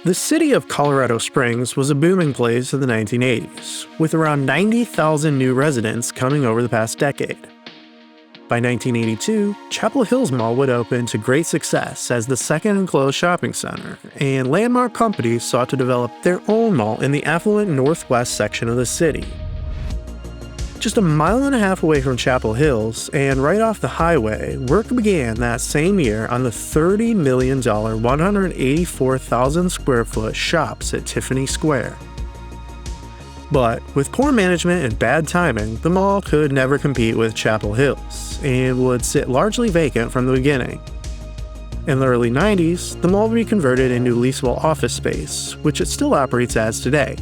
The city of Colorado Springs was a booming place in the 1980s, with around 90,000 new residents coming over the past decade. By 1982, Chapel Hills Mall would open to great success as the second enclosed shopping center, and landmark companies sought to develop their own mall in the affluent northwest section of the city. Just a mile and a half away from Chapel Hills, and right off the highway, work began that same year on the $30 million 184,000 square foot shops at Tiffany Square. But with poor management and bad timing, the mall could never compete with Chapel Hills, and would sit largely vacant from the beginning. In the early 90s, the mall would be converted into leasable office space, which it still operates as today.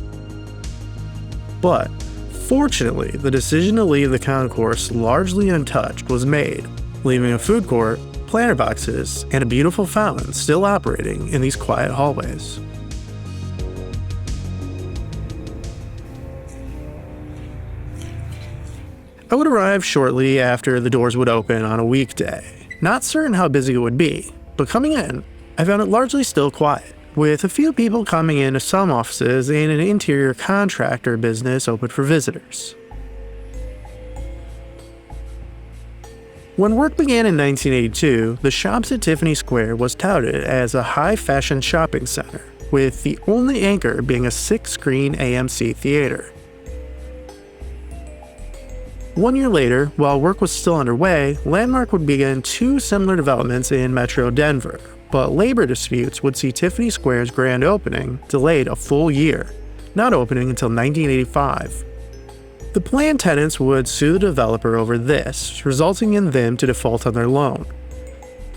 But fortunately, the decision to leave the concourse largely untouched was made, leaving a food court, planter boxes, and a beautiful fountain still operating in these quiet hallways. I would arrive shortly after the doors would open on a weekday, not certain how busy it would be, but coming in, I found it largely still quiet, with a few people coming into some offices and an interior contractor business open for visitors. When work began in 1982, the shops at Tiffany Square was touted as a high-fashion shopping center, with the only anchor being a 6-screen AMC theater. 1 year later, while work was still underway, Landmark would begin 2 similar developments in Metro Denver, but labor disputes would see Tiffany Square's grand opening delayed a full year, not opening until 1985. The planned tenants would sue the developer over this, resulting in them to default on their loan,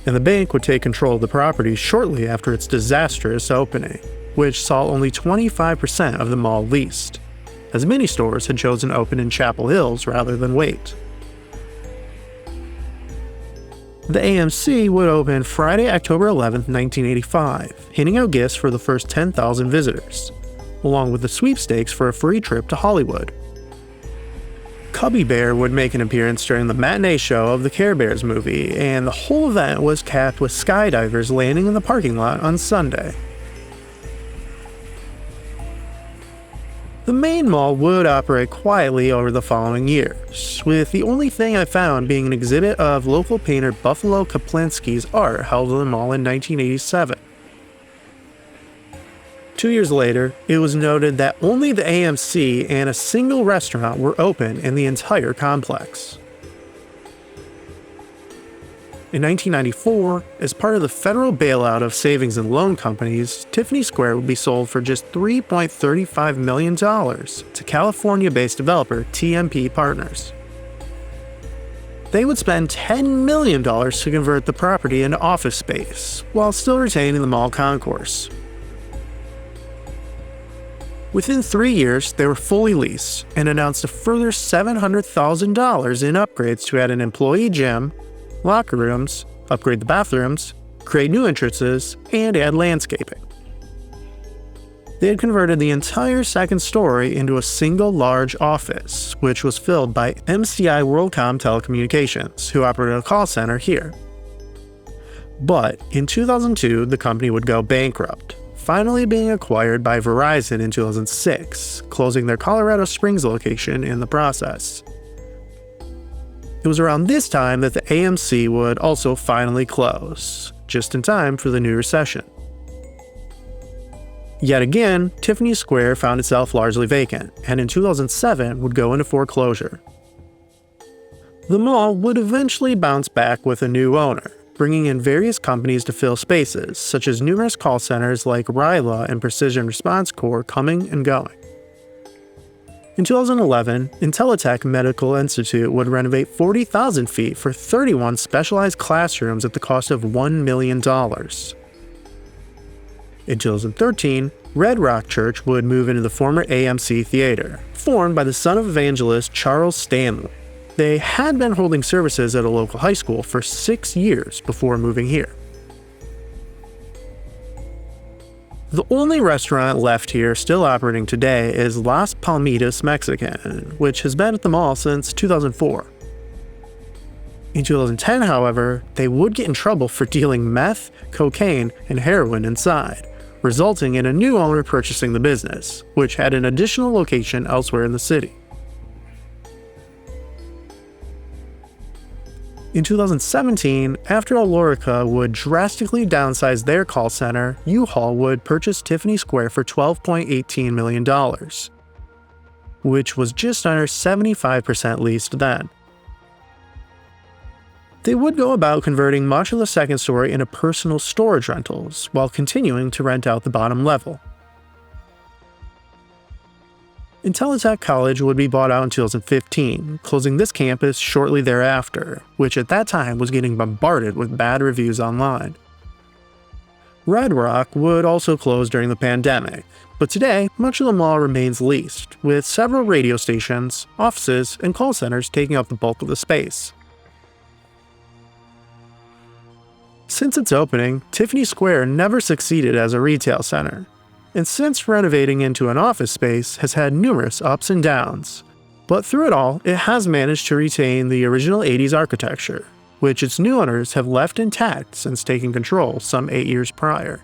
and the bank would take control of the property shortly after its disastrous opening, which saw only 25% of the mall leased, as many stores had chosen to open in Chapel Hills rather than wait. The AMC would open Friday, October 11, 1985, handing out gifts for the first 10,000 visitors, along with the sweepstakes for a free trip to Hollywood. Cubby Bear would make an appearance during the matinee show of the Care Bears movie, and the whole event was capped with skydivers landing in the parking lot on Sunday. The main mall would operate quietly over the following years, with the only thing I found being an exhibit of local painter Buffalo Kaplinsky's art held in the mall in 1987. 2 years later, it was noted that only the AMC and a single restaurant were open in the entire complex. In 1994, as part of the federal bailout of savings and loan companies, Tiffany Square would be sold for just $3.35 million to California-based developer TMP Partners. They would spend $10 million to convert the property into office space, while still retaining the mall concourse. Within 3 years, they were fully leased and announced a further $700,000 in upgrades to add an employee gym, locker rooms, upgrade the bathrooms, create new entrances, and add landscaping. They had converted the entire second story into a single large office, which was filled by MCI WorldCom Telecommunications, who operated a call center here. But in 2002, the company would go bankrupt, finally being acquired by Verizon in 2006, closing their Colorado Springs location in the process. It was around this time that the AMC would also finally close, just in time for the new recession. Yet again, Tiffany Square found itself largely vacant, and in 2007 would go into foreclosure. The mall would eventually bounce back with a new owner, bringing in various companies to fill spaces, such as numerous call centers like Ryla and Precision Response Corps coming and going. In 2011, Intelitech Medical Institute would renovate 40,000 feet for 31 specialized classrooms at the cost of $1 million. In 2013, Red Rock Church would move into the former AMC Theater, formed by the son of evangelist Charles Stanley. They had been holding services at a local high school for 6 years before moving here. The only restaurant left here still operating today is Las Palmitas Mexican, which has been at the mall since 2004. In 2010, however, they would get in trouble for dealing meth, cocaine, and heroin inside, resulting in a new owner purchasing the business, which had an additional location elsewhere in the city. In 2017, after Alorica would drastically downsize their call center, U-Haul would purchase Tiffany Square for $12.18 million, which was just under 75% leased then. They would go about converting much of the second story into personal storage rentals, while continuing to rent out the bottom level. Intelitech College would be bought out in 2015, closing this campus shortly thereafter, which at that time was getting bombarded with bad reviews online. Red Rock would also close during the pandemic, but today much of the mall remains leased, with several radio stations, offices, and call centers taking up the bulk of the space. Since its opening, Tiffany Square never succeeded as a retail center, and since renovating into an office space has had numerous ups and downs. But through it all, it has managed to retain the original 80s architecture, which its new owners have left intact since taking control some 8 years prior.